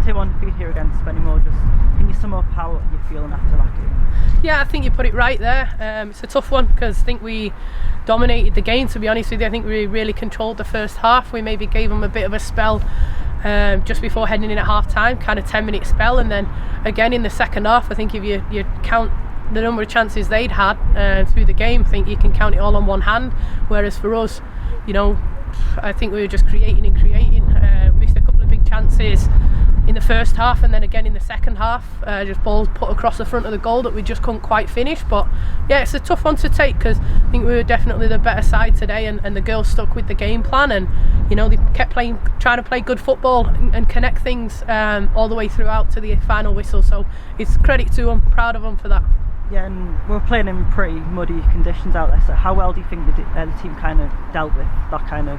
2-1 defeat here against Spennymoor. Just can you sum up how you're feeling after that game? Yeah, I think you put it right there. It's a tough one because I think we dominated the game, to be honest with you. I think we really controlled the first half. We maybe gave them a bit of a spell just before heading in at half time, kind of 10-minute spell, and then again in the second half, I think if you count the number of chances they'd had through the game, I think you can count it all on one hand, whereas for us, I think we were just creating. Missed a couple of big chances in the first half, and then again in the second half, just balls put across the front of the goal that we just couldn't quite finish. But yeah, it's a tough one to take because I think we were definitely the better side today, and the girls stuck with the game plan, and they kept trying to play good football and connect things all the way throughout to the final whistle. So it's credit to them, proud of them for that. Yeah, and we're playing in pretty muddy conditions out there, so how well do you think the team kind of dealt with that kind of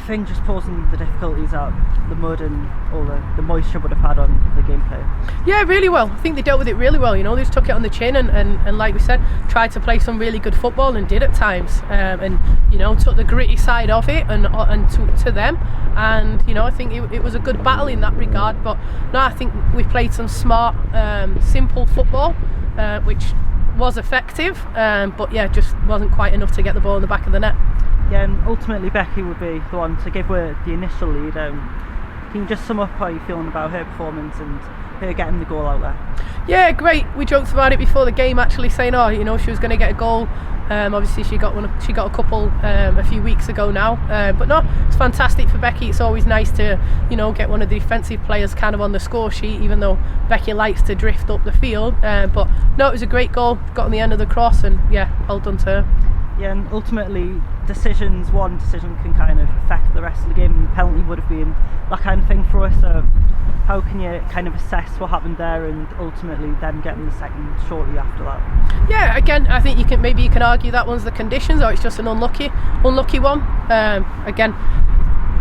thing, just posing the difficulties that the mud and all the moisture would have had on the gameplay? Yeah, really well. I think they dealt with it really well. They just took it on the chin and like we said, tried to play some really good football and did at times, and took the gritty side of it and to them, and I think it was a good battle in that regard. But no, I think we played some smart, simple football, which was effective, but yeah, just wasn't quite enough to get the ball in the back of the net. Yeah, and ultimately Becky would be the one to give her the initial lead. Can you just sum up how you're feeling about her performance and her getting the goal out there? Yeah, great. We joked about it before the game, actually saying, she was going to get a goal. Obviously, she got one. She got a couple a few weeks ago now. But no, it's fantastic for Becky. It's always nice to, get one of the defensive players kind of on the score sheet, even though Becky likes to drift up the field. But no, it was a great goal. Got on the end of the cross, and yeah, well done to her. Yeah, and ultimately one decision can kind of affect the rest of the game, and the penalty would have been that kind of thing for us. So how can you kind of assess what happened there and ultimately then getting the second shortly after that? Yeah, again, I think you can argue that one's the conditions, or it's just an unlucky one. Again,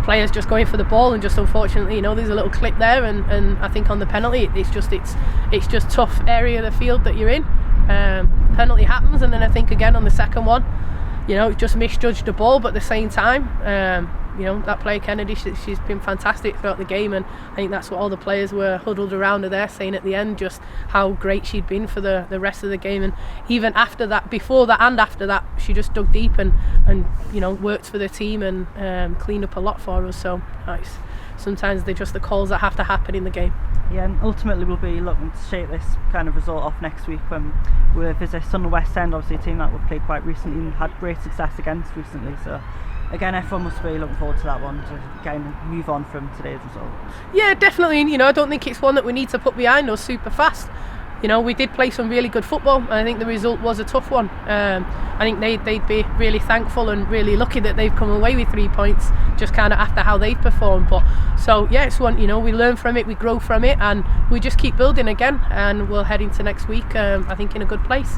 players just going for the ball, and just unfortunately, there's a little clip there, and I think on the penalty, it's just tough area of the field that you're in. Penalty happens, and then I think again on the second one, just misjudged the ball, but at the same time, that player Kennedy, she's been fantastic throughout the game, and I think that's what all the players were huddled around her there saying at the end, just how great she'd been for the rest of the game. And even after that, before that and after that, she just dug deep and worked for the team and cleaned up a lot for us. So nice. Sometimes they're just the calls that have to happen in the game. Yeah, and ultimately we'll be looking to shake this kind of result off next week when we visit Sunderland West End, obviously a team that we've played quite recently and had great success against recently. So again, everyone must be looking forward to that one to kind of move on from today's result. Yeah, definitely. I don't think it's one that we need to put behind us super fast. We did play some really good football, and I think the result was a tough one. I think they'd be really thankful and really lucky that they've come away with 3 points just kind of after how they've performed. But so yeah, it's one, we learn from it, we grow from it, and we just keep building again, and we'll head into next week I think in a good place.